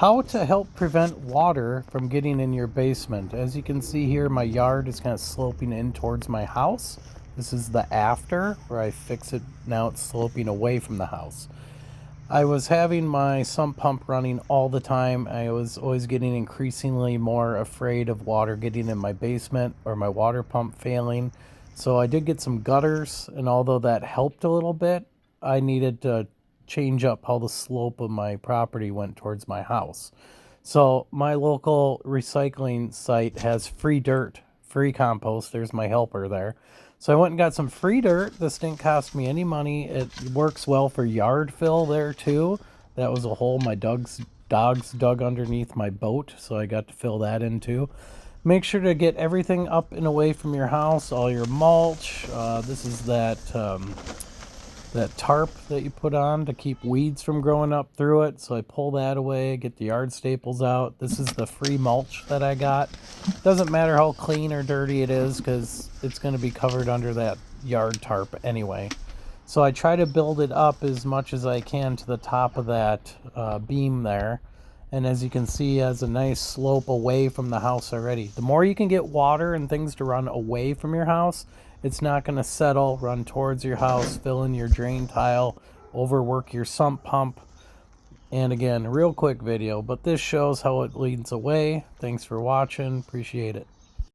How to help prevent water from getting in your basement. As you can see here, my yard is kind of sloping in towards my house. This is the after where I fix it. Now it's sloping away from the house. I was having my sump pump running all the time. I was always getting increasingly more afraid of water getting in my basement or my water pump failing. So I did get some gutters, and although that helped a little bit, I needed to change up how the slope of my property went towards my house. So my local recycling site has free dirt, free compost. There's my helper there. So I went and got some free dirt. This didn't cost me any money. It works well for yard fill there too. That was a hole my dogs dug underneath my boat, so I got to fill that in too. Make sure to get everything up and away from your house, all your mulch. This is that tarp that you put on to keep weeds from growing up through it. So I pull that away, get the yard staples out. This is the free mulch that I got. Doesn't matter how clean or dirty it is because it's going to be covered under that yard tarp anyway. So I try to build it up as much as I can to the top of that beam there. And as you can see, it has a nice slope away from the house already. The more you can get water and things to run away from your house, it's not going to settle, run towards your house, fill in your drain tile, overwork your sump pump. And again, real quick video, but this shows how it leads away. Thanks for watching. Appreciate it.